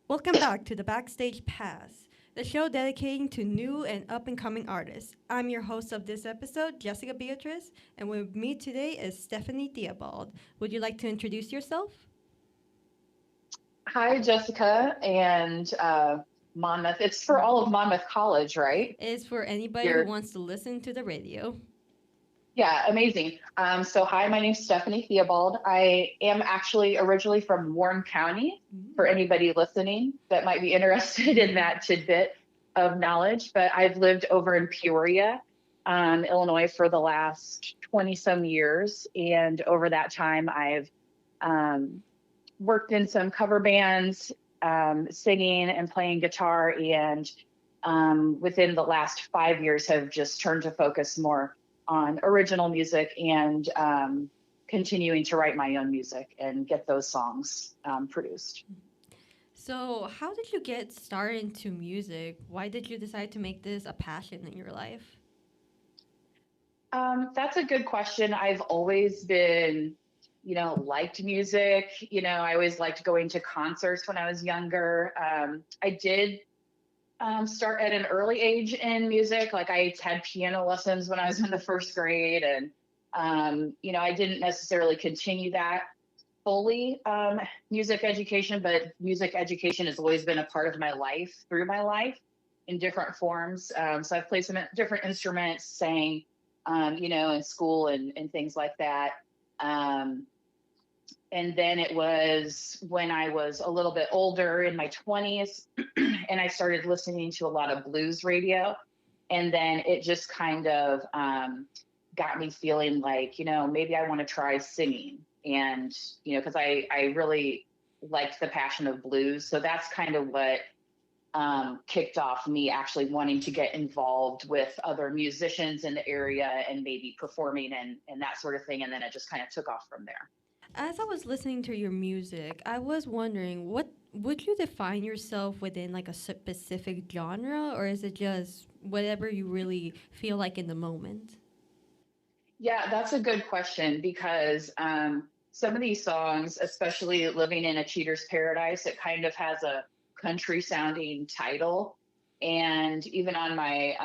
Welcome back to the Backstage Pass, the show dedicating to new and up and coming artists. I'm your host of this episode, Jessica Beatrice, and with me today is Stephanie Theobald. Would you like to introduce yourself? Hi, Jessica and Monmouth. It's for all of Monmouth College, right? It is for anybody who You're, wants to listen to the radio. yeah, amazing. Hi, my name's Stephanie Theobald. I am actually originally from Warren County, for Mm. anybody listening that might be interested in that tidbit of knowledge. But I've lived over in Peoria, Illinois for the last 20 some years. And over that time, I've um, worked in some cover bands, singing and playing guitar, and within the last 5 years have just turned to focus more on original music and continuing to write my own music and get those songs produced. So, how did you get started into music? Why did you decide to make this a passion in your life? That's a good question. I've always been, liked music. I always liked going to concerts when I was younger. I did start at an early age in music. Like I had piano lessons when I was in the first grade, and I didn't necessarily continue that fully music education, but music education has always been a part of my life through my life in different forms. So I've played some different instruments, sang, in school and things like that. Um, and then it was when I was a little bit older in my 20s, and I started listening to a lot of blues radio. And then it just kind of got me feeling like, maybe I want to try singing. And, because I really liked the passion of blues. So that's kind of what kicked off me actually wanting to get involved with other musicians in the area and maybe performing and that sort of thing. And then it just kind of took off from there. As I was listening to your music, I was wondering, what would you define yourself within like a specific genre, or is it just whatever you really feel like in the moment? Yeah, that's a good question because some of these songs, especially Living in a Cheater's Paradise, it kind of has a country sounding title. And even on my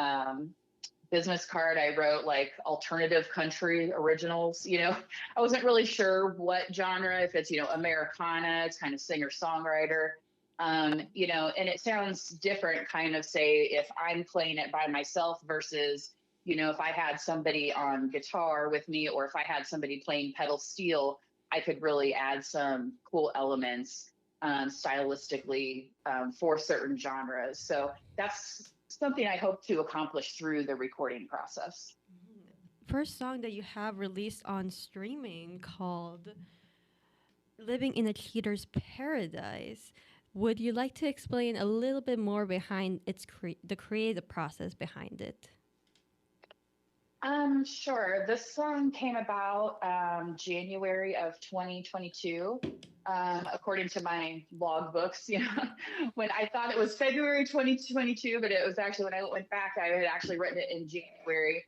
business card, I wrote like alternative country originals. I wasn't really sure what genre, if it's, Americana, it's kind of singer songwriter. And it sounds different, kind of say if I'm playing it by myself versus if I had somebody on guitar with me or if I had somebody playing pedal steel, I could really add some cool elements stylistically for certain genres. So that's something I hope to accomplish through the recording process. First song that you have released on streaming called Living in a Cheater's Paradise. Would you like to explain a little bit more behind the creative process behind it? Sure. This song came about January of 2022, according to my log books. When I thought it was February 2022, but it was actually when I went back, I had actually written it in January.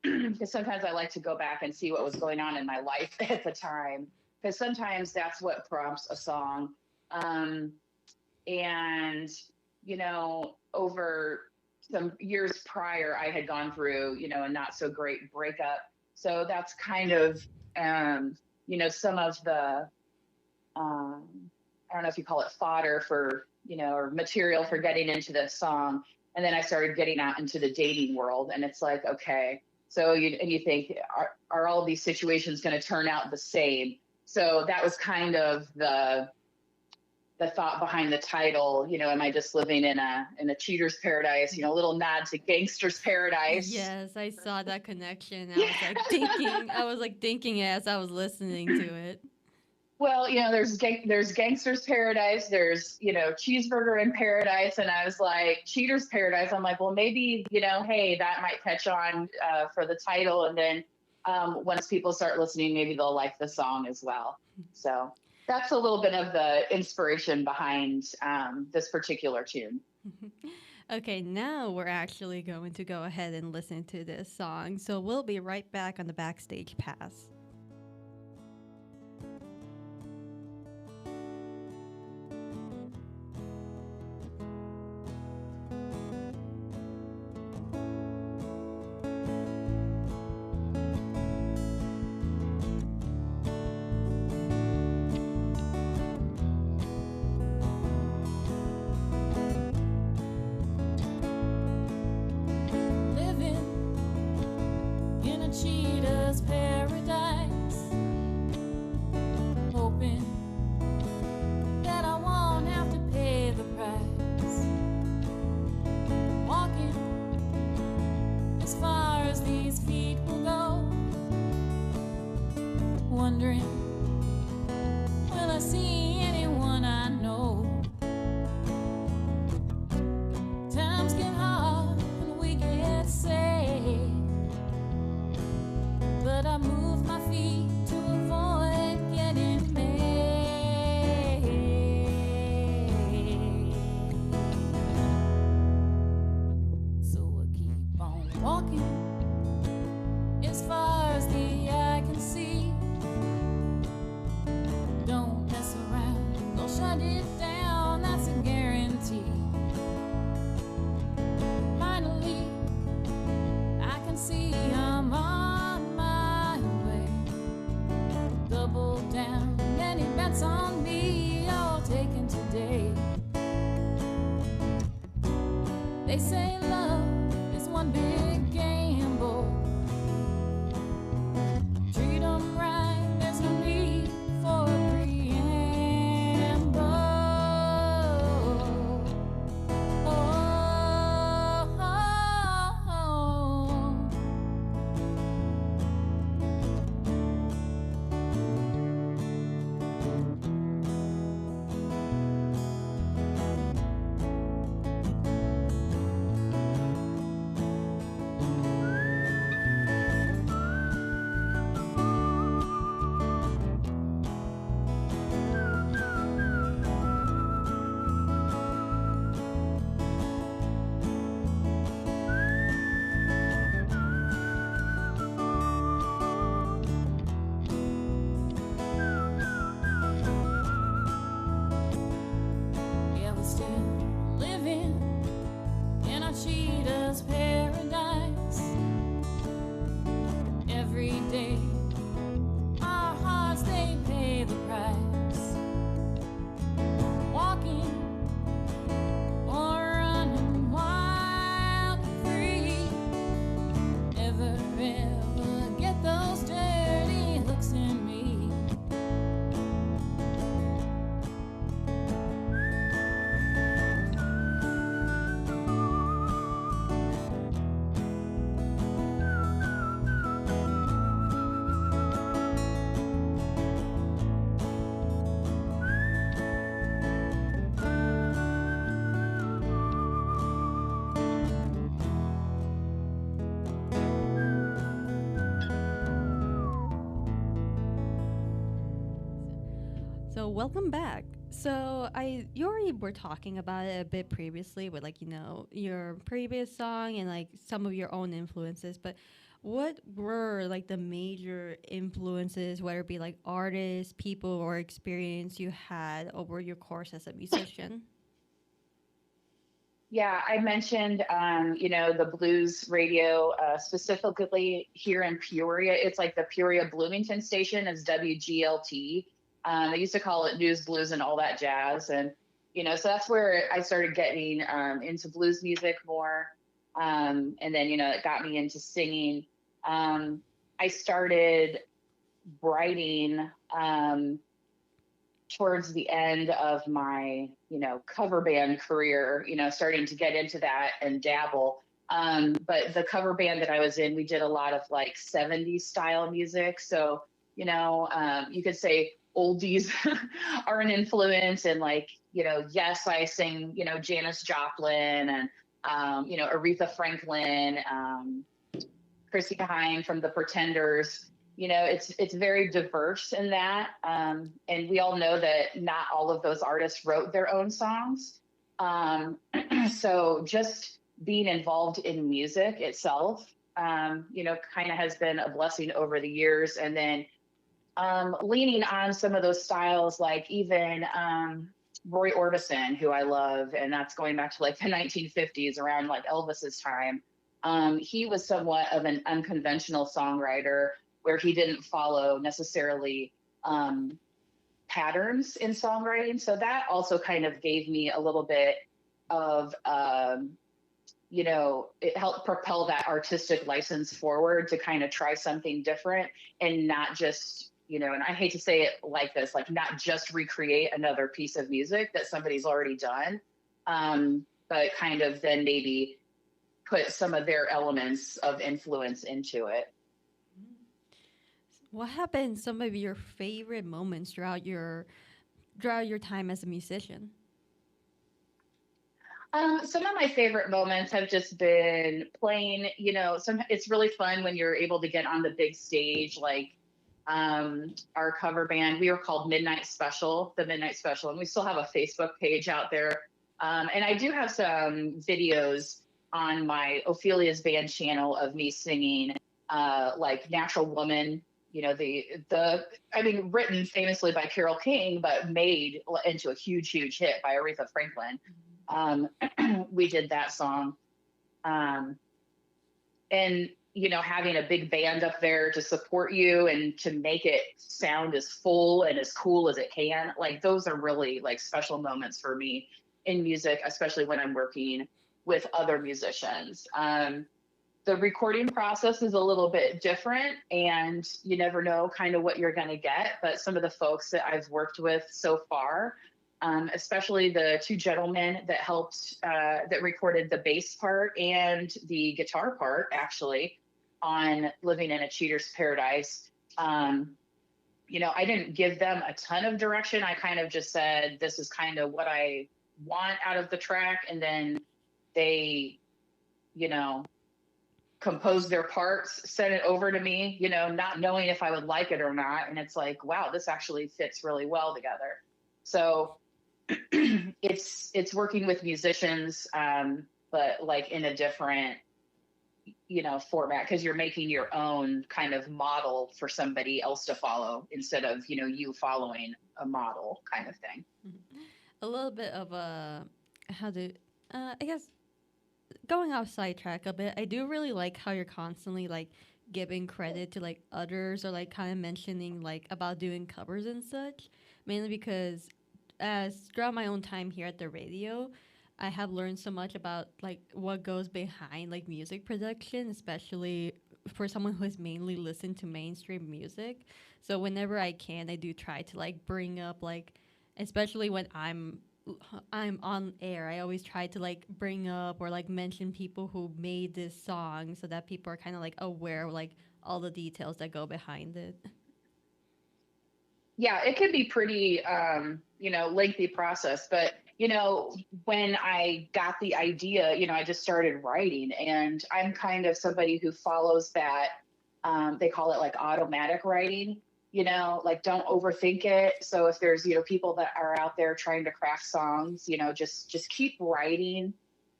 Because sometimes I like to go back and see what was going on in my life at the time, because sometimes that's what prompts a song. Um, and over some years prior, I had gone through, a not so great breakup. So that's kind of, some of the, um, I don't know if you call it fodder for, or material for getting into this song. And then I started getting out into the dating world, and it's like, okay, so you think, are all these situations going to turn out the same? So that was kind of the thought behind the title. Am I just living in a cheater's paradise? A little nod to gangster's paradise. Yes, I saw that connection. Yeah. I was like thinking as I was listening to it. Well, there's gangster's paradise, there's cheeseburger in paradise, and I was like cheater's paradise. I'm like, well, maybe hey, that might catch on for the title, and then once people start listening, maybe they'll like the song as well. So that's a little bit of the inspiration behind this particular tune. Okay, now we're actually going to go ahead and listen to this song. So we'll be right back on the Backstage Pass. it down, that's a guarantee. Finally, I can see I'm on my way. Double down, any bets on me, all taken today. They say love is one big gamble. Treat 'em right, there's no need for a preamble. Oh, oh, oh. Yeah, we're still living in a cheetah's paradise. Every day, our hearts, they pay the price. Walking or running wild and free. Never ever get those dirty looks in me. So welcome back. So you already were talking about it a bit previously with like your previous song and like some of your own influences, but what were like the major influences, whether it be like artists, people, or experience you had over your course as a musician? Yeah, I mentioned, the blues radio, specifically here in Peoria. It's like the Peoria Bloomington station is WGLT. They used to call it News, Blues, and all that jazz. And, so that's where I started getting into blues music more. And then, it got me into singing. I started writing towards the end of my, cover band career, starting to get into that and dabble. But the cover band that I was in, we did a lot of like 70s style music. So, you could say oldies are an influence. And like, yes, I sing, Janis Joplin and, Aretha Franklin, Chrissy Hine from The Pretenders. It's very diverse in that, and we all know that not all of those artists wrote their own songs. So just being involved in music itself, kind of has been a blessing over the years. And then leaning on some of those styles, like even Roy Orbison, who I love, and that's going back to like the 1950s, around like Elvis's time. He was somewhat of an unconventional songwriter where he didn't follow necessarily patterns in songwriting. So that also kind of gave me a little bit of, it helped propel that artistic license forward to kind of try something different and not just, and I hate to say it like this, like not just recreate another piece of music that somebody's already done, but kind of then maybe put some of their elements of influence into it. What have been some of your favorite moments throughout your time as a musician? Some of my favorite moments have just been playing, it's really fun when you're able to get on the big stage, like our cover band. We were called the Midnight Special, and we still have a Facebook page out there. And I do have some videos on my Ophelia's Band channel of me singing, like Natural Woman, written famously by Carole King, but made into a huge hit by Aretha Franklin. We did that song. Um, and, having a big band up there to support you and to make it sound as full and as cool as it can, like those are really like special moments for me in music, especially when I'm working with other musicians. The recording process is a little bit different and you never know kind of what you're going to get. But some of the folks that I've worked with so far, especially the two gentlemen that helped, that recorded the bass part and the guitar part, actually, on Living in a Cheater's Paradise. I didn't give them a ton of direction. I kind of just said, this is kind of what I want out of the track. And then they, composed their parts, sent it over to me, not knowing if I would like it or not. And it's like, wow, this actually fits really well together. So it's working with musicians, but like in a different, format, because you're making your own kind of model for somebody else to follow instead of, you following a model kind of thing. A little bit of a, I guess, going off sidetrack a bit, I do really like how you're constantly like giving credit to like others or like kind of mentioning like about doing covers and such. Mainly because as throughout my own time here at the radio, I have learned so much about like what goes behind like music production, especially for someone who has mainly listened to mainstream music. So whenever I can, I do try to like bring up like, especially when I'm on air. I always try to like bring up or like mention people who made this song so that people are kind of like aware of like all the details that go behind it. Yeah, it can be pretty, lengthy process, but, when I got the idea, I just started writing, and I'm kind of somebody who follows that, they call it like automatic writing, like don't overthink it. So if there's, people that are out there trying to craft songs, just keep writing.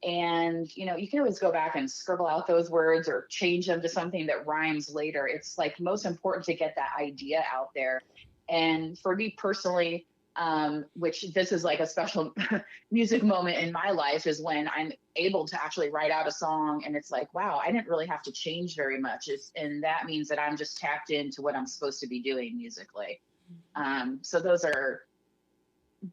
And, you can always go back and scribble out those words or change them to something that rhymes later. It's like most important to get that idea out there. And for me personally, which this is like a special music moment in my life, is when I'm able to actually write out a song and it's like, wow, I didn't really have to change very much. And that means that I'm just tapped into what I'm supposed to be doing musically. So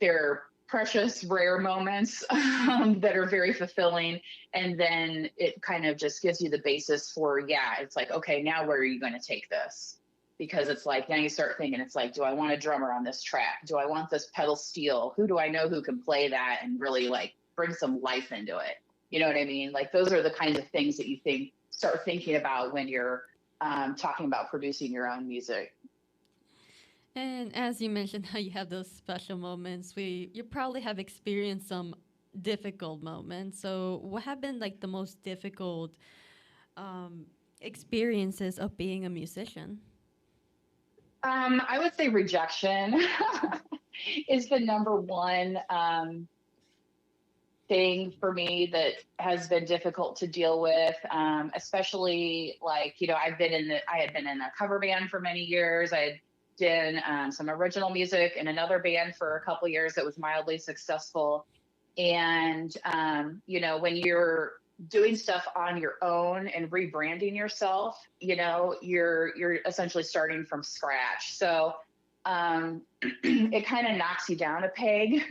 they're precious, rare moments that are very fulfilling. And then it kind of just gives you the basis for, it's like, okay, now where are you going to take this? Because it's like, now you start thinking, it's like, do I want a drummer on this track? Do I want this pedal steel? Who do I know who can play that and really like bring some life into it? You know what I mean? Like those are the kinds of things that you start thinking about when you're talking about producing your own music. And as you mentioned, how you have those special moments, you probably have experienced some difficult moments. So, what have been like the most difficult experiences of being a musician? I would say rejection is the number one thing for me that has been difficult to deal with, especially like, I had been in a cover band for many years. I had done some original music in another band for a couple years that was mildly successful. And, when you're doing stuff on your own and rebranding yourself, you're essentially starting from scratch. So it kind of knocks you down a peg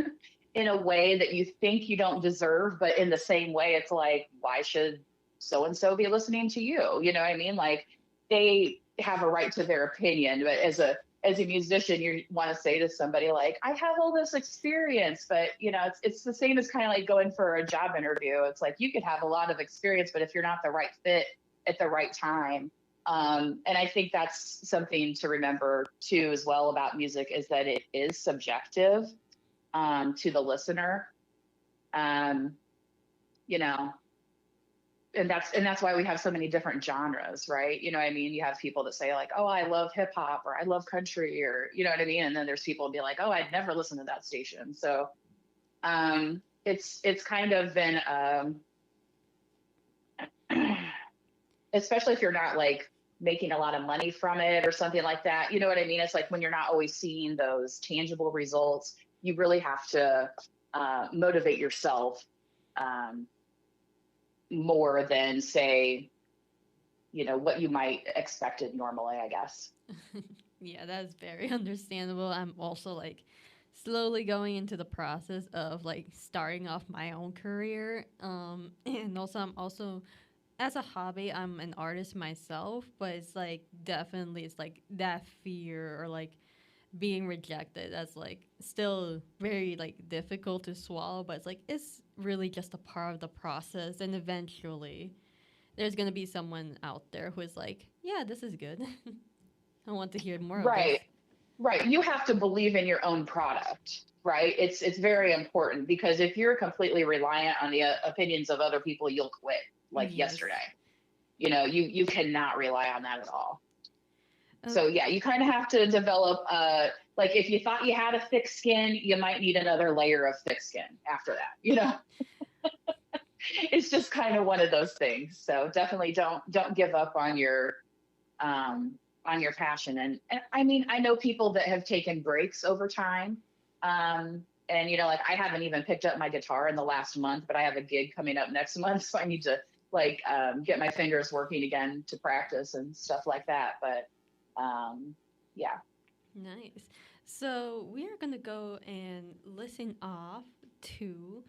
in a way that you think you don't deserve, but in the same way, it's like, why should so-and-so be listening to you? You know what I mean? Like they have a right to their opinion, but as a musician, you want to say to somebody like, I have all this experience, but it's the same as kind of like going for a job interview. It's like, you could have a lot of experience, but if you're not the right fit at the right time. And I think that's something to remember too, as well, about music, is that it is subjective to the listener. And that's why we have so many different genres, right? You know what I mean? You have people that say like, oh, I love hip hop, or I love country, or you know what I mean? And then there's people be like, oh, I'd never listen to that station. So it's kind of been especially if you're not like making a lot of money from it or something like that. You know what I mean? It's like when you're not always seeing those tangible results, you really have to motivate yourself more than, say, what you might expected normally, I guess. Yeah, that's very understandable. I'm also like slowly going into the process of like starting off my own career. And also I'm also as a hobby, I'm an artist myself, but it's like definitely it's like that fear or like being rejected that's like still very like difficult to swallow, but it's like it's really just a part of the process, and eventually there's gonna be someone out there who is like, yeah, this is good. I want to hear more of this. Right. Right. You have to believe in your own product, right? It's very important, because if you're completely reliant on the opinions of other people, you'll quit like Yes. yesterday. You cannot rely on that at all. Okay. So yeah, you kind of have to develop like if you thought you had a thick skin, you might need another layer of thick skin after that. It's just kind of one of those things. So definitely don't give up on your passion. And I mean, I know people that have taken breaks over time. And like I haven't even picked up my guitar in the last month, but I have a gig coming up next month, so I need to like get my fingers working again to practice and stuff like that. But yeah. Nice. So we are gonna go and listen off to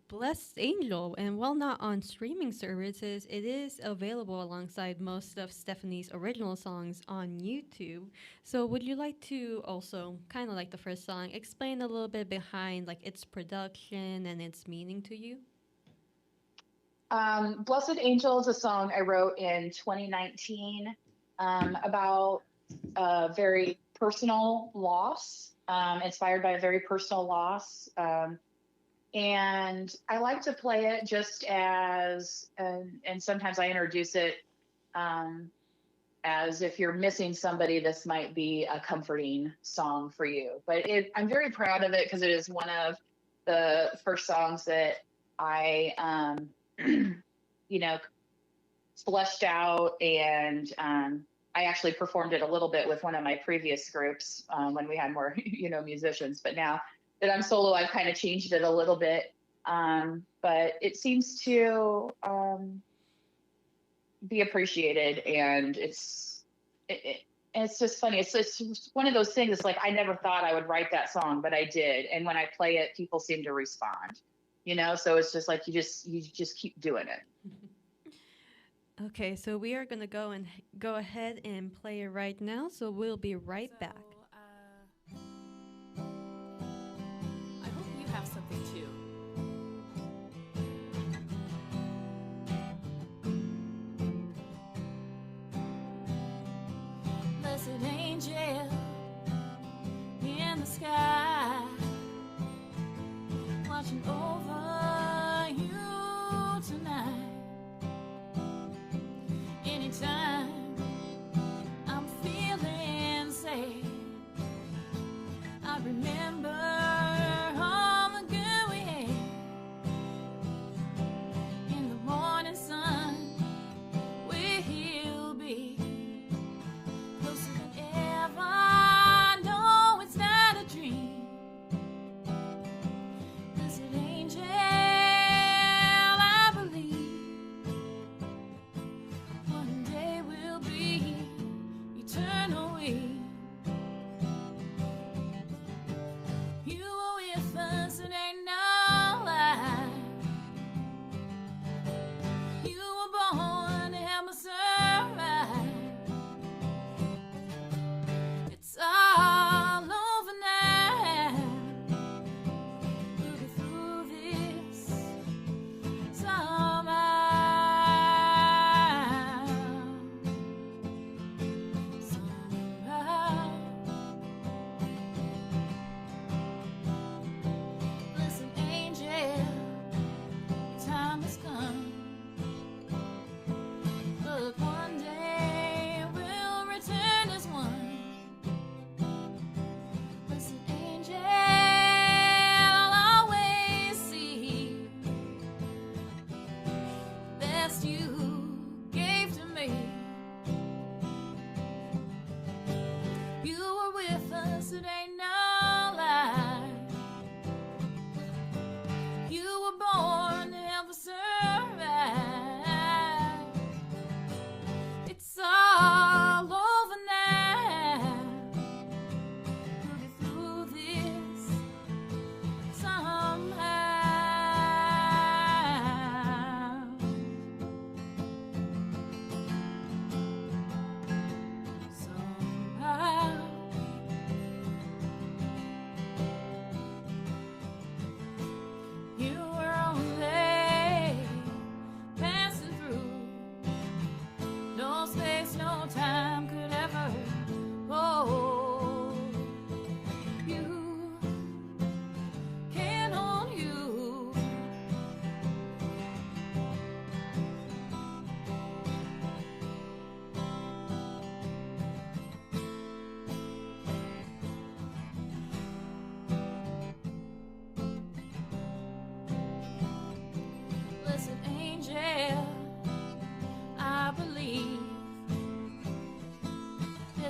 Blessed Angel, and while not on streaming services, it is available alongside most of Stephanie's original songs on YouTube. So would you like to also, kind of like the first song, explain a little bit behind like its production and its meaning to you? Blessed Angel is a song I wrote in 2019 about a very personal loss, inspired by a very personal loss. And I like to play it just as, and sometimes I introduce it as if you're missing somebody, this might be a comforting song for you. But I'm very proud of it because it is one of the first songs that I, fleshed out, and I actually performed it a little bit with one of my previous groups when we had more, musicians. But now that I'm solo, I've kind of changed it a little bit. But it seems to be appreciated, and it's just funny. It's just one of those things. It's like I never thought I would write that song, but I did. And when I play it, people seem to respond. So it's just like you just keep doing it. Okay, so we are gonna go ahead and play it right now. So we'll be right back. I hope you have something too. Blessed angel in the sky, watching over you tonight. Anytime I'm feeling sad, I remember all the good we had. In the morning sun, we'll be closer than ever. No, it's not a dream. Blessed angel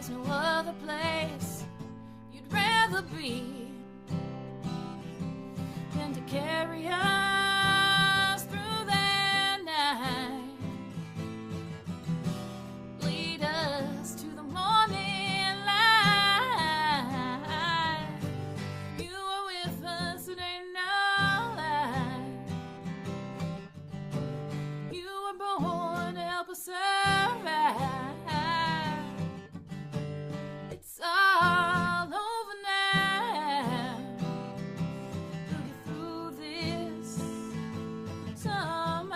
there's no other place you'd rather be than to carry us through the night, lead us to the morning light. You are with us, it ain't no lie. You were born to help us survive. It's all over now. We'll get through this somehow.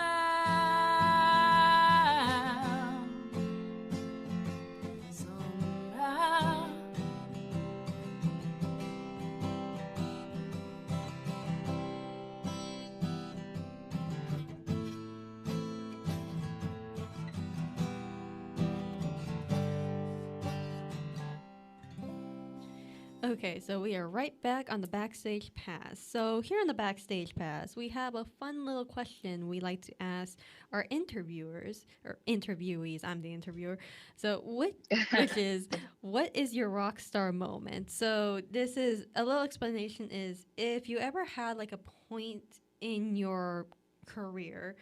Somehow. Okay, so we are right back on the Backstage Pass. So here on the Backstage Pass, we have a fun little question we like to ask our interviewers or interviewees. I'm the interviewer. So which is, what is your rock star moment? So this is a little explanation is if you ever had like a point in your career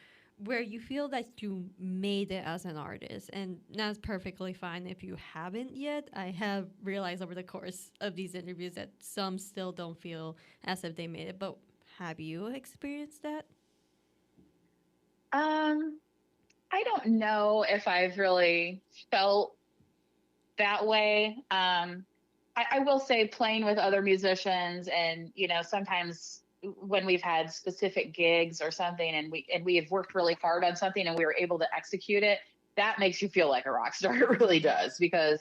where you feel that you made it as an artist, and that's perfectly fine if you haven't yet. I have realized over the course of these interviews that some still don't feel as if they made it, but have you experienced that? I don't know if I've really felt that way. I will say playing with other musicians and, sometimes when we've had specific gigs or something and we have worked really hard on something and we were able to execute it, that makes you feel like a rock star. It really does, because,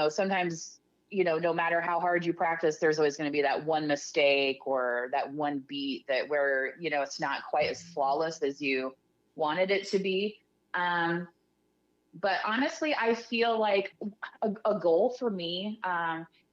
sometimes, no matter how hard you practice, there's always going to be that one mistake or that one beat that where, it's not quite as flawless as you wanted it to be. But honestly, I feel like a goal for me,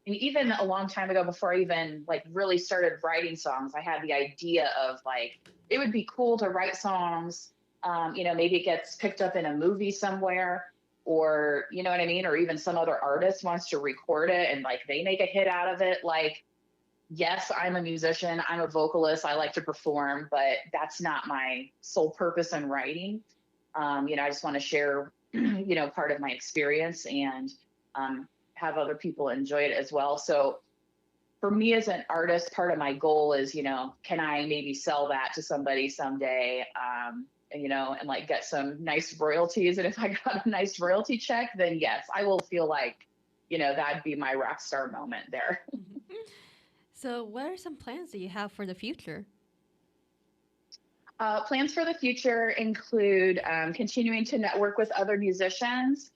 and even a long time ago, before I even like really started writing songs, I had the idea of like, it would be cool to write songs. Maybe it gets picked up in a movie somewhere, or, you know what I mean? Or even some other artist wants to record it and like they make a hit out of it. Like, yes, I'm a musician, I'm a vocalist, I like to perform, but that's not my sole purpose in writing. I just want to share, part of my experience and have other people enjoy it as well. So for me as an artist, part of my goal is, can I maybe sell that to somebody someday, and like get some nice royalties. And if I got a nice royalty check, then yes, I will feel like, that'd be my rock star moment there. So what are some plans that you have for the future? Plans for the future include continuing to network with other musicians,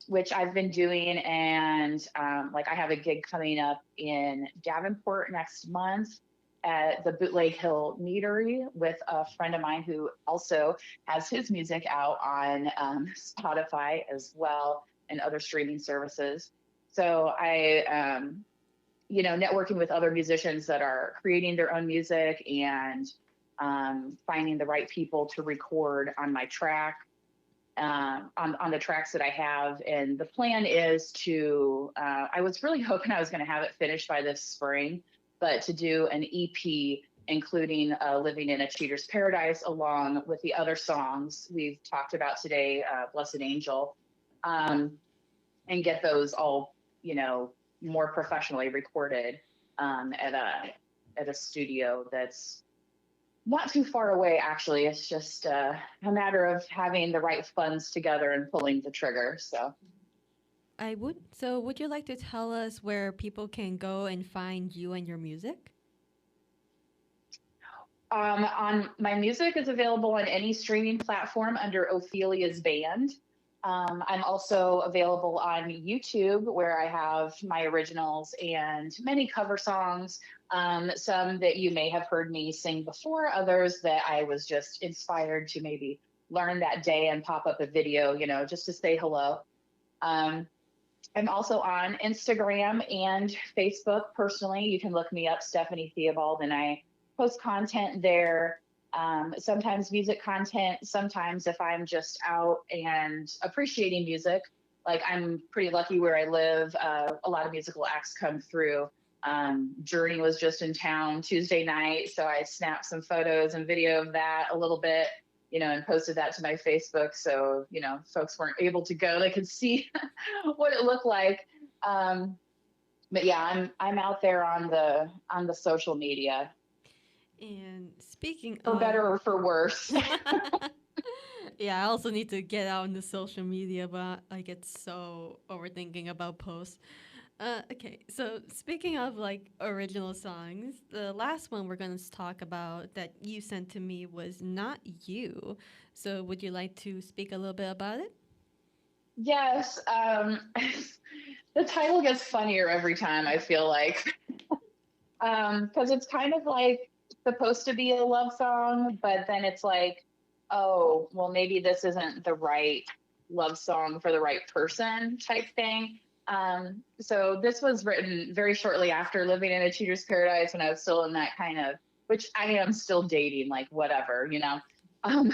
which I've been doing. And like I have a gig coming up in Davenport next month at the Bootleg Hill Meadery with a friend of mine who also has his music out on Spotify as well and other streaming services. So networking with other musicians that are creating their own music and finding the right people to record on my track, on the tracks that I have. And the plan is to, I was really hoping I was going to have it finished by this spring, but to do an EP, including Living in a Cheater's Paradise, along with the other songs we've talked about today, Blessed Angel, and get those all, more professionally recorded at a studio that's not too far away, actually. It's just a matter of having the right funds together and pulling the trigger. So I would. So would you like to tell us where people can go and find you and your music? on my music is available on any streaming platform under Ophelia's Band. I'm also available on YouTube, where I have my originals and many cover songs, some that you may have heard me sing before, others that I was just inspired to maybe learn that day and pop up a video, just to say hello. I'm also on Instagram and Facebook personally. You can look me up, Stephanie Theobald, and I post content there. Sometimes music content, sometimes if I'm just out and appreciating music, like I'm pretty lucky where I live. A lot of musical acts come through. Journey was just in town Tuesday night, so I snapped some photos and video of that a little bit, and posted that to my Facebook. So, folks weren't able to go, they could see what it looked like. But yeah, I'm out there on the social media, And speaking for of, better or for worse. yeah, I also need to get out on the social media, but I get so overthinking about posts. Okay, so speaking of like original songs, the last one we're going to talk about that you sent to me was Not You. So would you like to speak a little bit about it? Yes, the title gets funnier every time, I feel like. Because it's kind of like supposed to be a love song, but then it's like, oh, well, maybe this isn't the right love song for the right person type thing. So this was written very shortly after living in a cheater's paradise, when I was still in that kind of, which I am still dating, like whatever. I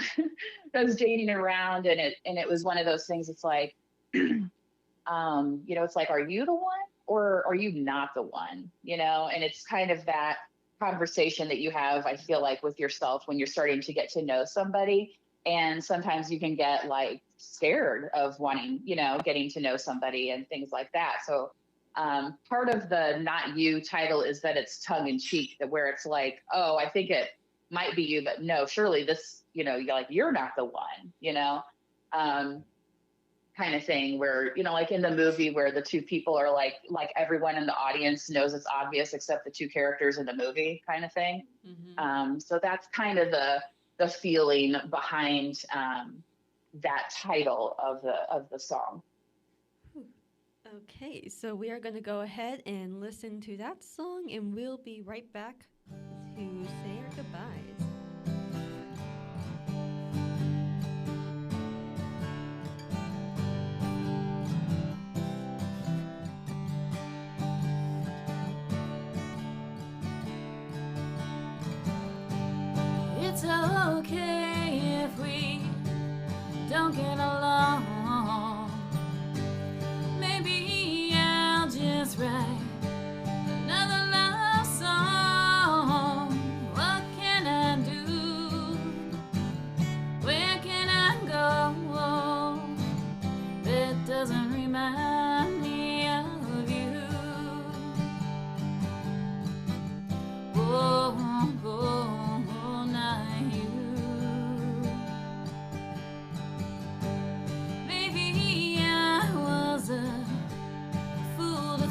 was dating around, and it was one of those things. It's like, it's like, are you the one or are you not the one? And it's kind of that conversation that you have, I feel like, with yourself when you're starting to get to know somebody. And sometimes you can get like scared of wanting, getting to know somebody and things like that. So part of the Not You title is that it's tongue in cheek, that where it's like, oh, I think it might be you, but no, surely this, you're not the one. Um, kind of thing, where like in the movie where the two people are like everyone in the audience knows it's obvious except the two characters in the movie, kind of thing. So that's kind of the feeling behind that title of the song. Okay, so we are going to go ahead and listen to that song, and we'll be right back to say our goodbyes. It's okay if we don't get along. Maybe I'll just write another love song. What can I do? Where can I go that doesn't remind me of you? Oh, not you. Maybe I was a fool to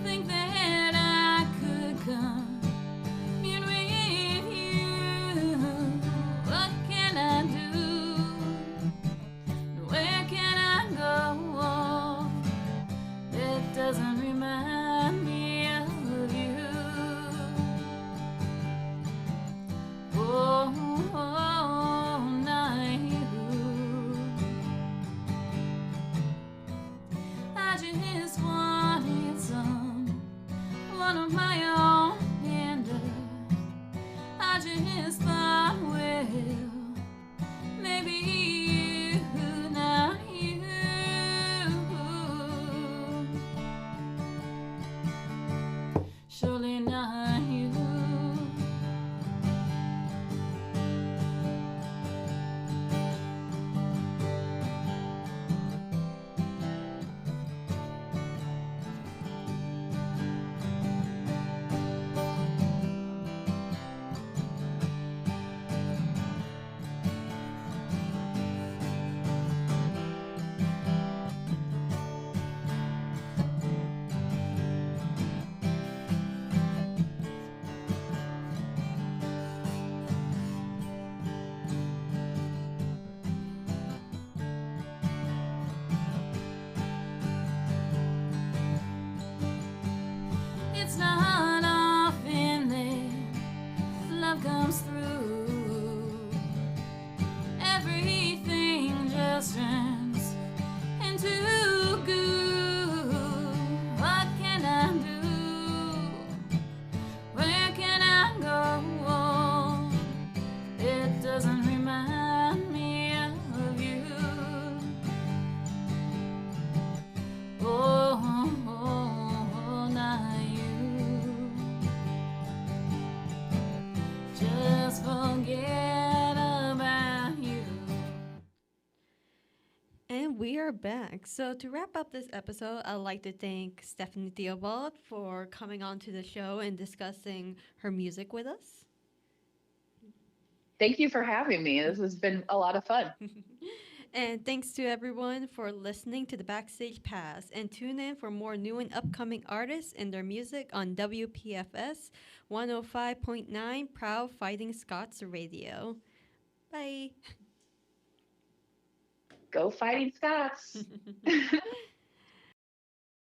think that I could commune with you. What can I do? Where can I go that doesn't remind me of you? Oh, not you. I just wanted one of my own, and I just thought, well, maybe you, not you. Surely not you. It's not often that love comes through. Everything just turns into goo. What can I do? Where can I go? It doesn't remind me of you. forget about you. And we are back. So to wrap up this episode, I'd like to thank Stephanie Theobald for coming on to the show and discussing her music with us. Thank you for having me. This has been a lot of fun. And thanks to everyone for listening to the Backstage Pass. And tune in for more new and upcoming artists and their music on WPFS 105.9 Proud Fighting Scots Radio. Bye. Go Fighting Scots.